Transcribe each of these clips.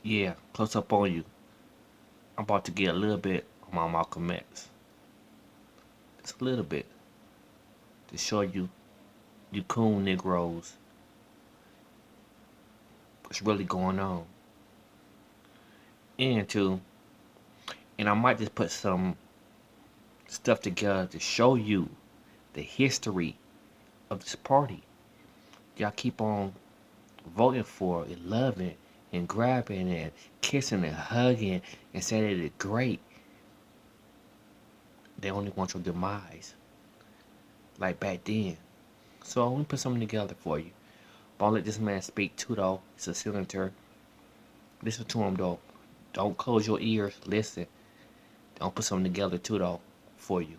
Yeah, close up on you. I'm about to get a little bit on my Malcolm X. Just a little bit to show you, you coon Negroes, what's really going on. And to, and I might just put some stuff together to show you the history of this party. Y'all keep on voting for it, loving and grabbing and kissing and hugging and saying it is great. They only want your demise, like back then. So I'm gonna put something together for you. But I'll let this man speak too though. He's a senator. Listen to him though. Don't close your ears. Listen. I'll put something together too though for you.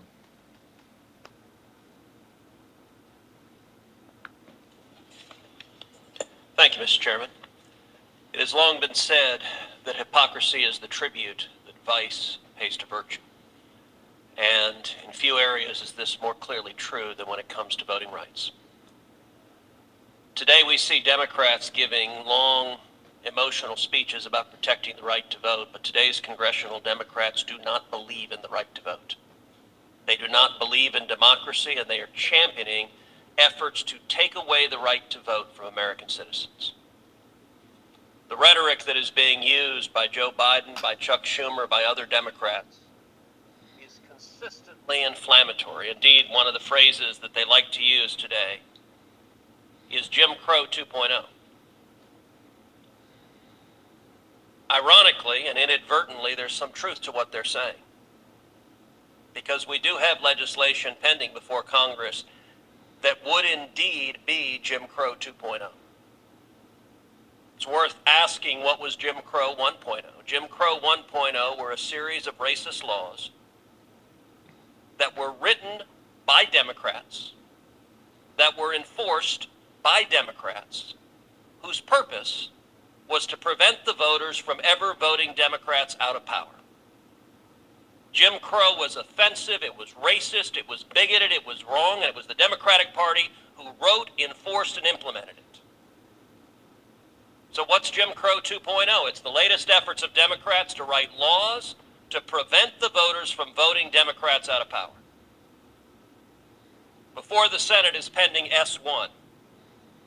Thank you, Mr. Chairman. It has long been said that hypocrisy is the tribute that vice pays to virtue. And in few areas is this more clearly true than when it comes to voting rights. Today we see Democrats giving long, emotional speeches about protecting the right to vote, but today's congressional Democrats do not believe in the right to vote. They do not believe in democracy, and they are championing efforts to take away the right to vote from American citizens. The rhetoric that is being used by Joe Biden, by Chuck Schumer, by other Democrats is consistently inflammatory. Indeed, one of the phrases that they like to use today is Jim Crow 2.0. Ironically and inadvertently, there's some truth to what they're saying, because we do have legislation pending before Congress that would indeed be Jim Crow 2.0. It's worth asking, what was Jim Crow 1.0? Jim Crow 1.0 were a series of racist laws that were written by Democrats, that were enforced by Democrats, whose purpose was to prevent the voters from ever voting Democrats out of power. Jim Crow was offensive, it was racist, it was bigoted, it was wrong, and it was the Democratic Party who wrote, enforced, and implemented it. So what's Jim Crow 2.0? It's the latest efforts of Democrats to write laws to prevent the voters from voting Democrats out of power. Before the Senate is pending S1,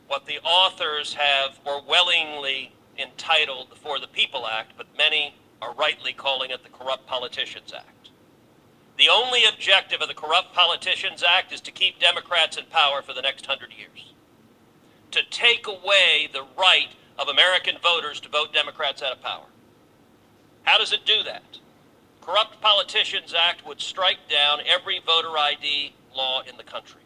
what the authors have Orwellingly entitled the For the People Act, but many are rightly calling it the Corrupt Politicians Act. The only objective of the Corrupt Politicians Act is to keep Democrats in power for the next 100 years. To take away the right of American voters to vote Democrats out of power. How does it do that? Corrupt Politicians Act would strike down every voter ID law in the country.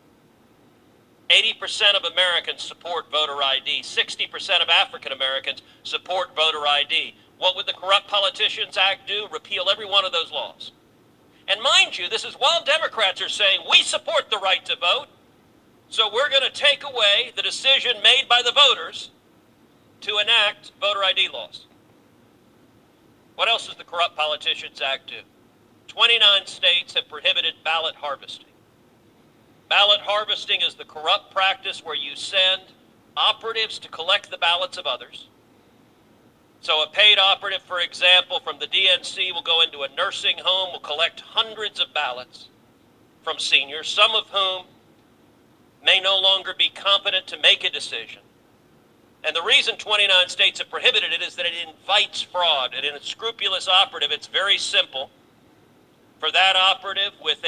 80% of Americans support voter ID. 60% of African Americans support voter ID. What would the Corrupt Politicians Act do? Repeal every one of those laws. And mind you, this is while Democrats are saying, we support the right to vote, so we're going to take away the decision made by the voters to enact voter ID laws. What else does the Corrupt Politicians Act do? 29 states have prohibited ballot harvesting. Ballot harvesting is the corrupt practice where you send operatives to collect the ballots of others. So a paid operative, for example, from the DNC will go into a nursing home, will collect hundreds of ballots from seniors, some of whom may no longer be competent to make a decision. And the reason 29 states have prohibited it is that it invites fraud. And in a scrupulous operative, it's very simple. For that operative with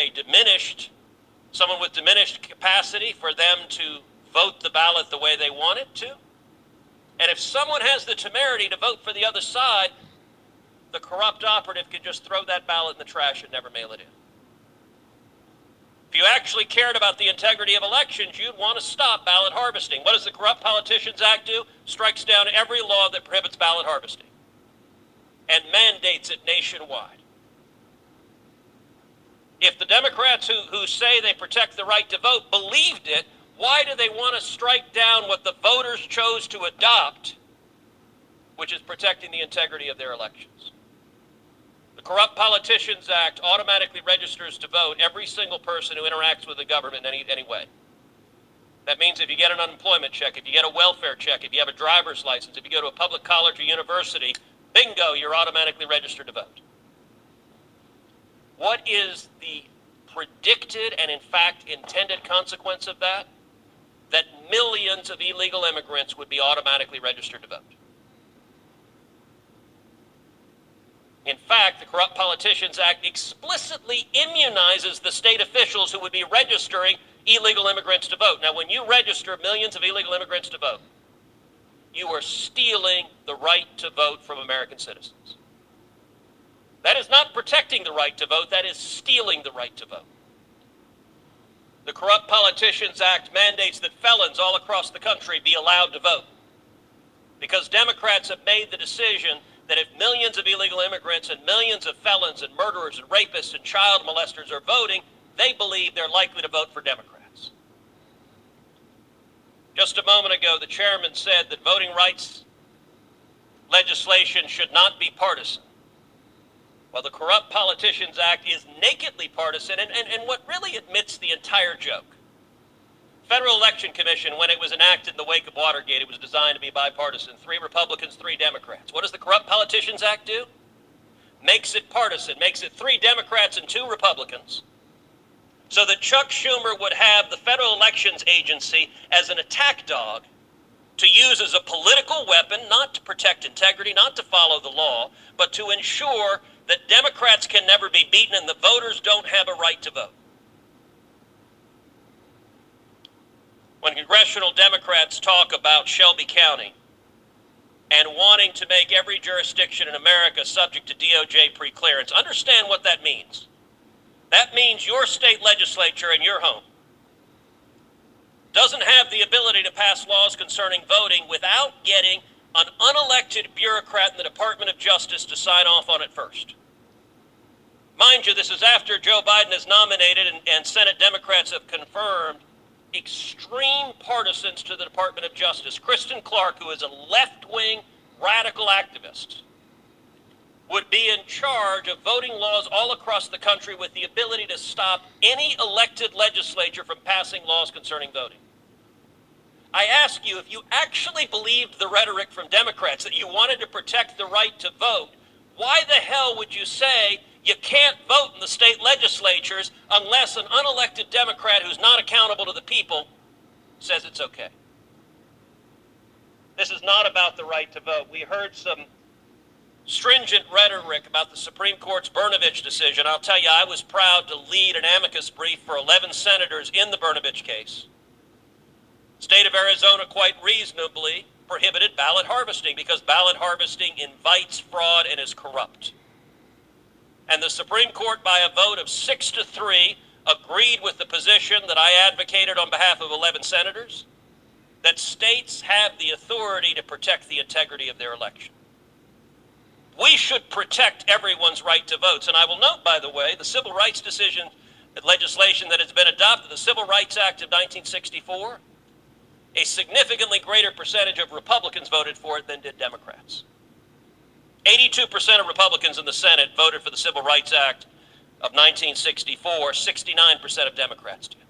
someone with diminished capacity, for them to vote the ballot the way they want it to. And if someone has the temerity to vote for the other side, the corrupt operative can just throw that ballot in the trash and never mail it in. If you actually cared about the integrity of elections, you'd want to stop ballot harvesting. What does the Corrupt Politicians Act do? Strikes down every law that prohibits ballot harvesting and mandates it nationwide. If the Democrats who say they protect the right to vote believed it, why do they want to strike down what the voters chose to adopt, which is protecting the integrity of their elections? The Corrupt Politicians Act automatically registers to vote every single person who interacts with the government in any way. That means if you get an unemployment check, if you get a welfare check, if you have a driver's license, if you go to a public college or university, Bingo, you're automatically registered to vote. What is the predicted and in fact intended consequence of that? That millions of illegal immigrants would be automatically registered to vote. In fact, the Corrupt Politicians Act explicitly immunizes the state officials who would be registering illegal immigrants to vote. Now, when you register millions of illegal immigrants to vote, you are stealing the right to vote from American citizens. That is not protecting the right to vote, that is stealing the right to vote. The Corrupt Politicians Act mandates that felons all across the country be allowed to vote, because Democrats have made the decision that if millions of illegal immigrants and millions of felons and murderers and rapists and child molesters are voting, they believe they're likely to vote for Democrats. Just a moment ago, the chairman said that voting rights legislation should not be partisan. Well, the Corrupt Politicians Act is nakedly partisan, and what really admits the entire joke. Federal Election Commission, when it was enacted in the wake of Watergate, it was designed to be bipartisan. 3 Republicans, 3 Democrats. What does the Corrupt Politicians Act do? Makes it partisan, makes it 3 Democrats and 2 Republicans, so that Chuck Schumer would have the Federal Elections Agency as an attack dog to use as a political weapon, not to protect integrity, not to follow the law, but to ensure that Democrats can never be beaten and the voters don't have a right to vote. When congressional Democrats talk about Shelby County and wanting to make every jurisdiction in America subject to DOJ preclearance, understand what that means. That means your state legislature in your home doesn't have the ability to pass laws concerning voting without getting an unelected bureaucrat in the Department of Justice to sign off on it first. Mind you, this is after Joe Biden is nominated and Senate Democrats have confirmed extreme partisans to the Department of Justice. Kristen Clark, who is a left-wing radical activist, would be in charge of voting laws all across the country with the ability to stop any elected legislature from passing laws concerning voting. I ask you, if you actually believed the rhetoric from Democrats that you wanted to protect the right to vote, why the hell would you say you can't vote in the state legislatures unless an unelected Democrat who's not accountable to the people says it's okay? This is not about the right to vote. We heard some stringent rhetoric about the Supreme Court's Brnovich decision. I'll tell you, I was proud to lead an amicus brief for 11 senators in the Brnovich case. The state of Arizona quite reasonably prohibited ballot harvesting because ballot harvesting invites fraud and is corrupt. And the Supreme Court, by a vote of 6-3, agreed with the position that I advocated on behalf of 11 senators, that states have the authority to protect the integrity of their election. We should protect everyone's right to vote. And I will note, by the way, the civil rights legislation that has been adopted, the Civil Rights Act of 1964, a significantly greater percentage of Republicans voted for it than did Democrats. 82% of Republicans in the Senate voted for the Civil Rights Act of 1964, 69% of Democrats did.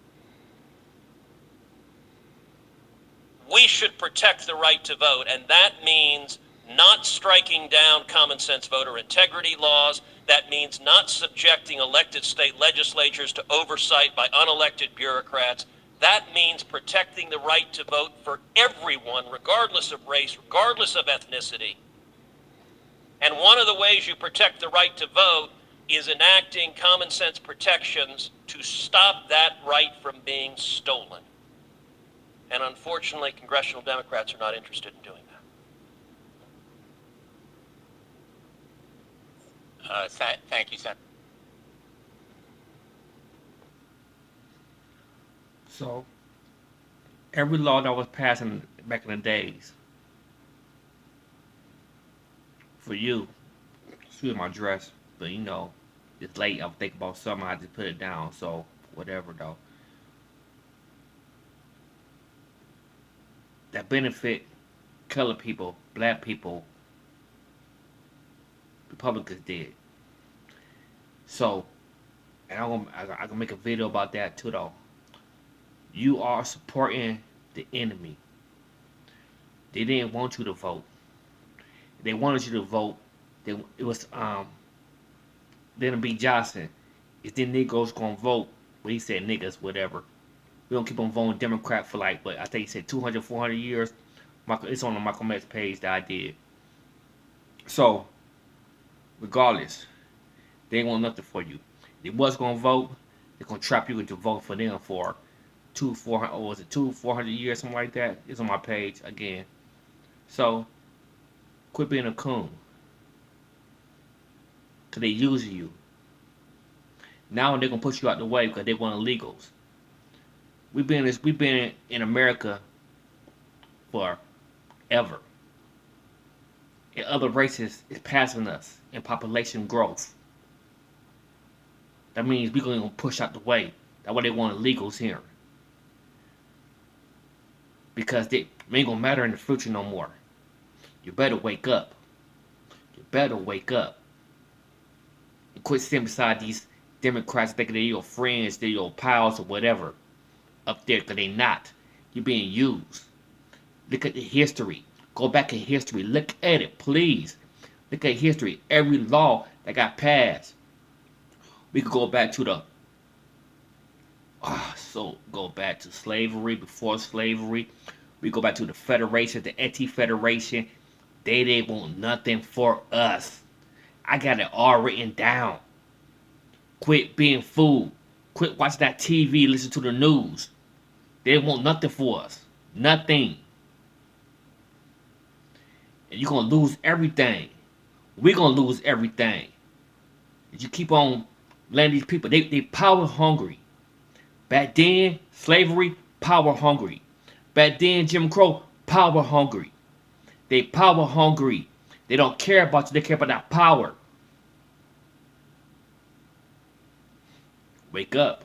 We should protect the right to vote, and that means not striking down common sense voter integrity laws. That means not subjecting elected state legislatures to oversight by unelected bureaucrats. That means protecting the right to vote for everyone, regardless of race, regardless of ethnicity. And one of the ways you protect the right to vote is enacting common sense protections to stop that right from being stolen. And unfortunately, congressional Democrats are not interested in doing that. Thank you, Senator. So, every law that was passed back in the days, for you, excuse my dress, but you know, it's late. I'm thinking about something. I just put it down. So, whatever though. That benefit colored people, black people, Republicans did. So, and I'm gonna make a video about that too though. You are supporting the enemy. They didn't want you to vote. They wanted you to vote Then it was Lyndon B. Johnson. Is the Negroes gonna vote? Well, he said niggas, whatever. We don't keep on voting Democrat for like, what I think he said 200, 400 years. It's on the Malcolm X page that I did. So, regardless, they ain't want nothing for you. If they was gonna vote, they're gonna trap you into voting for them for 400, or was it 400 years, something like that? It's on my page again. So, quit being a coon. Cause they using you. Now they're gonna push you out the way because they want illegals. We've been in America forever. And other races is passing us in population growth. That means we're gonna push out the way. That's why they want illegals here. Because they ain't gonna matter in the future no more. You better wake up. You better wake up. And quit sitting beside these Democrats thinking they're your friends, they're your pals or whatever. Up there, because they not. You're being used. Look at the history. Go back in history. Look at it, please. Look at history. Every law that got passed. We could go back to the go back to slavery, before slavery. We go back to the Federation, the Anti-Federation. They didn't want nothing for us. I got it all written down. Quit being fooled. Quit watching that TV, listen to the news. They didn't want nothing for us. Nothing. And you're going to lose everything. We're going to lose everything. If you keep on letting these people, they power hungry. Back then, slavery, power hungry. Back then, Jim Crow, power hungry. They power hungry. They don't care about you. They care about that power. Wake up.